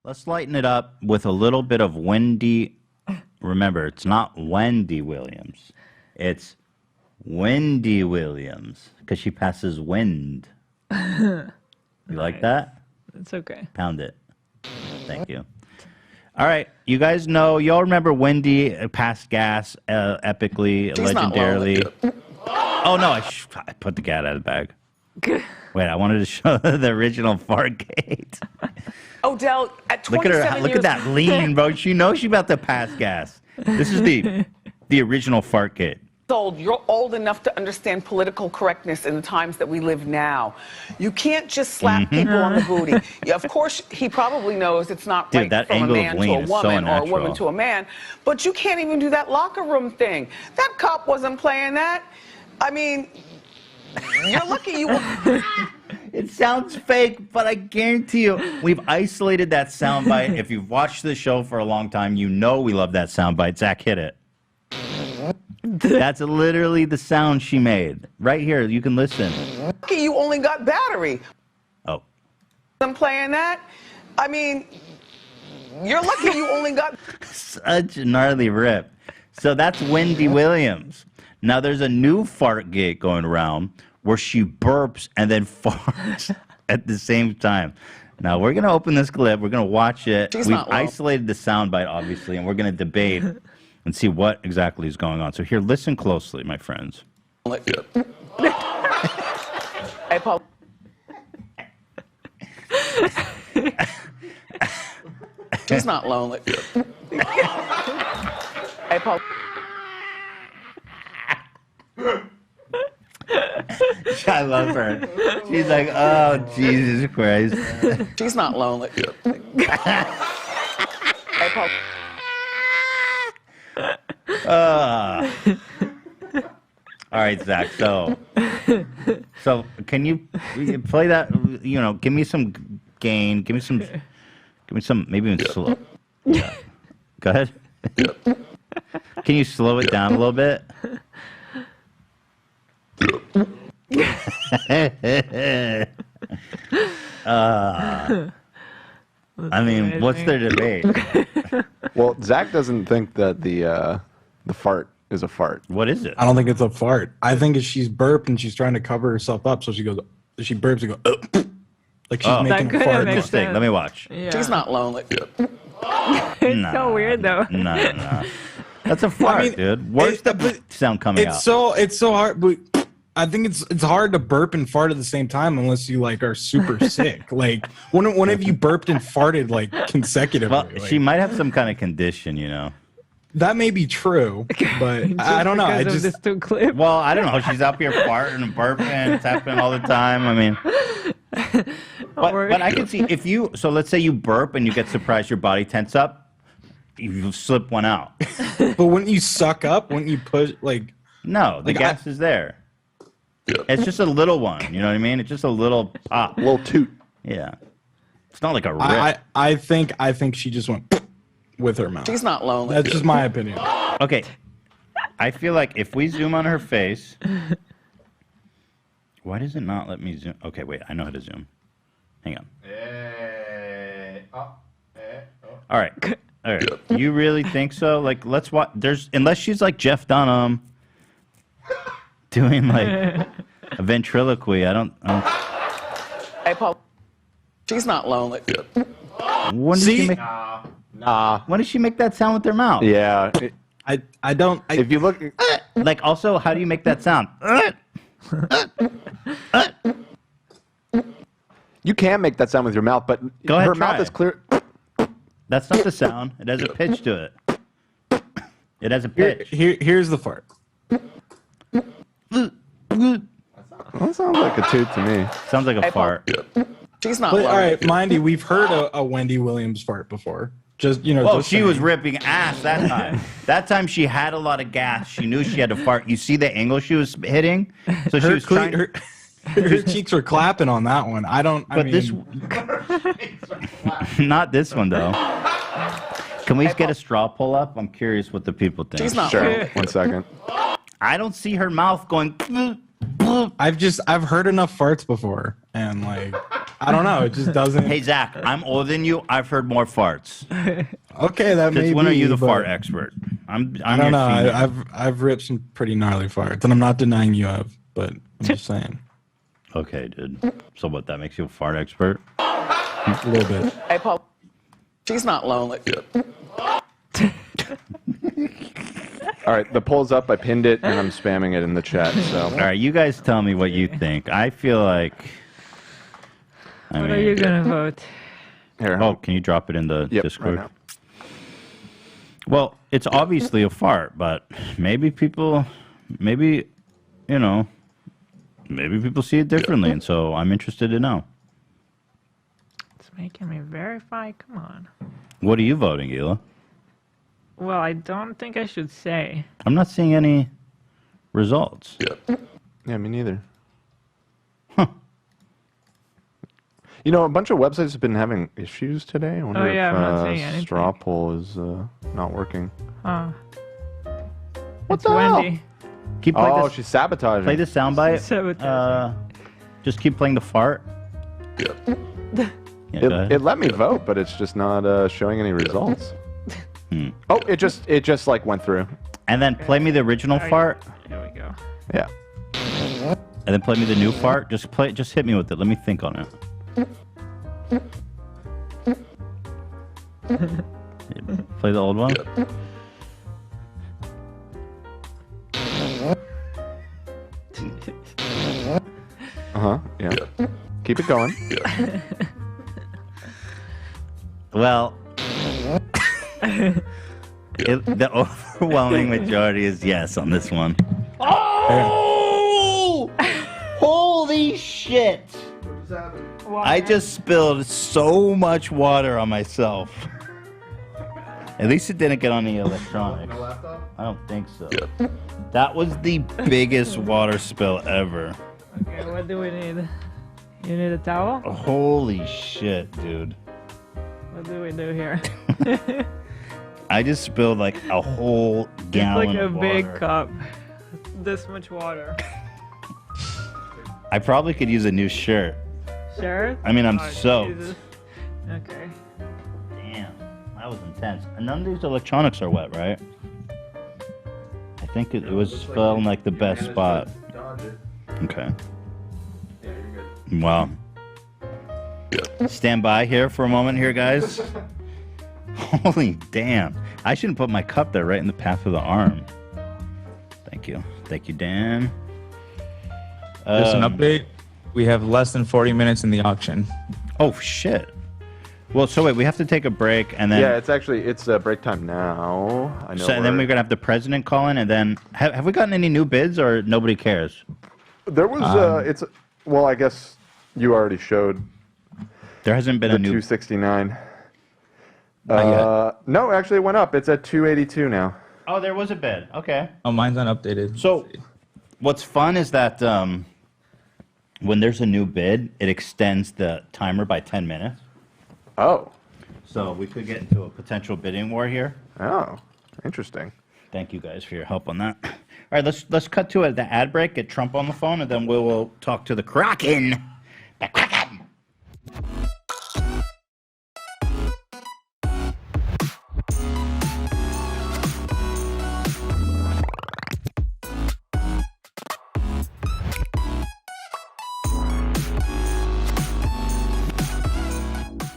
Let's lighten it up with a little bit of Wendy. Remember, it's not Wendy Williams. It's Wendy Williams because she passes wind. You like that? It's okay. Pound it. Thank you. All right. You guys know, y'all remember Wendy passed gas epically, She's legendarily. Oh, no. I put the cat out of the bag. Wait, I wanted to show the original Fargate. Odell, at 27 Look at her. Look years at that lean, bro. She knows she's about to pass gas. This is the original Fargate. old, you're old enough to understand political correctness in the times that we live now. You can't just slap people on the booty. Yeah, of course, he probably knows it's not Dude, right from a man to a woman or a woman unnatural. to a man, but you can't even do that locker room thing. That cop wasn't playing that. I mean, you're lucky you were. It sounds fake, but I guarantee you, we've isolated that soundbite. If you've watched the show for a long time, you know we love that soundbite. Zach, hit it. That's literally the sound she made. Right here, you can listen. Lucky you only got battery. Oh. I'm playing that. I mean, you're lucky you only got. Such a gnarly rip. So that's Wendy Williams. Now there's a new fart gate going around where she burps and then farts at the same time. Now we're gonna open this clip. We're gonna watch it. We've isolated the soundbite, obviously, and we're gonna debate and see what exactly is going on. So here, listen closely, my friends. Hey, Paul. She's not lonely. Hey, Paul. I love her. She's like, oh, Jesus Christ. She's not lonely. Hey, Paul. All right, Zach. So can you play that? You know, give me some gain. Give me some, maybe even slow. Yeah. Go ahead. Can you slow it down a little bit? I mean, what's their debate? Well, Zach doesn't think that the fart is a fart. What is it? I don't think it's a fart. I think it's she's burped and she's trying to cover herself up, so she goes, she burps and goes, like she's making a fart. Interesting. Let me watch. Yeah. She's not lonely. It's so weird though. No. That's a fart, dude. Where's the sound coming out? It's so hard, but I think it's hard to burp and fart at the same time unless you like are super sick. Like when have you burped and farted like consecutively? Well, she might have some kind of condition, you know. That may be true, but I don't know. I just this two clip. Well, I don't know. She's up here farting and burping. It's happening all the time. I mean, but I can see if you. So let's say you burp and you get surprised, your body tense up. You slip one out. But wouldn't you suck up? Wouldn't you push like? No, the gas is there. It's just a little one. You know what I mean? It's just a little pop, a little toot. Yeah, it's not like a rip. I think she just went with her mouth. She's not lonely. That's just my opinion. Okay, I feel like if we zoom on her face, why does it not let me zoom? Okay, wait, I know how to zoom. Hang on. All right. You really think so? Like, let's watch. Unless she's like Jeff Dunham doing like a ventriloquy. I don't. Hey, Paul. She's not lonely. When did she make? Nah. When does she make that sound with her mouth? Yeah. I don't. If you look, like, also, how do you make that sound? you can make that sound with your mouth, but Go ahead, her try mouth is it. clear. That's not the sound. It has a pitch to it. It has a pitch. Here's the fart. That sounds like a toot to me. Sounds like a fart. She's not But, lonely. all right, mind you, we've heard a Wendy Williams fart before. Just Well, just she saying. was ripping ass that time. That time she had a lot of gas. She knew she had to fart. You see the angle she was hitting? So she was trying. Her cheeks were clapping on that one. Not this one though. Can we get a straw pull up? I'm curious what the people think. She's not Sure. lonely. 1 second. I don't see her mouth going. I've heard enough farts before, and like I don't know. It just doesn't. Hey, Zach, I'm older than you. I've heard more farts. Okay, that may Since be. when are you the but fart expert? I'm I don't your know. senior. I've ripped some pretty gnarly farts, and I'm not denying you have, but I'm just saying Okay, dude. So what, that makes you a fart expert? a little bit. Hey, Paul, she's not lonely. All right, the poll's up. I pinned it, and I'm spamming it in the chat. So All right, you guys tell me what you think. I feel like... What are you gonna vote? here. Oh, can you drop it in the Yep, Discord? right now. Well, it's obviously a fart, but maybe people, maybe people see it differently, and so I'm interested to know. It's making me verify. Come on. What are you voting, Hila? Well, I don't think I should say. I'm not seeing any results. Yeah, me neither. Huh. You know, a bunch of websites have been having issues today. I wonder Oh, yeah, if I'm not seeing anything. straw poll is not working. Huh. What It's the hell? Wendy. Keep playing Oh, this. she's sabotaging. Play this soundbite. Sabotaging. Just keep playing the fart. Yeah, go ahead. It let me vote, but it's just not showing any results. Oh, it just like went through. And then play me the original fart, Here we go. Yeah. and then play me the new fart. Just hit me with it. Let me think on it. Play the old one. Yeah. Keep it going. Well, the overwhelming majority is yes on this one. Oh! Holy shit! I just spilled so much water on myself. At least it didn't get on the electronics. I don't think so. That was the biggest water spill ever. Okay, what do we need? You need a towel? Holy shit, dude. What do we do here? I just spilled like a whole It's gallon like a of big water. cup. This much water. I probably could use a new shirt. Sure? I mean, I'm Oh, soaked. Jesus. Okay. Damn, that was intense. And none of these electronics are wet, right? I think it was fell in like the best spot. Okay. Wow. Stand by here for a moment here, guys. Holy damn. I shouldn't put my cup there right in the path of the arm. Thank you. Thank you, Dan. Just an update. We have less than 40 minutes in the auction. Oh, shit. Well, so wait, we have to take a break and then... Yeah, it's break time now. I know. So, and then we're going to have the president call in, and then... Have we gotten any new bids, or nobody cares? There was well, I guess you already showed There hasn't been the a new... 269. Not yet. No, actually it went up. It's at 282 now. Oh, there was a bid. Okay. Oh, mine's unupdated. So, what's fun is that when there's a new bid, it extends the timer by 10 minutes. Oh. So we could get into a potential bidding war here. Oh. Interesting. Thank you guys for your help on that. All right, let's cut to the ad break. Get Trump on the phone, and then we will talk to the Kraken. The Kraken.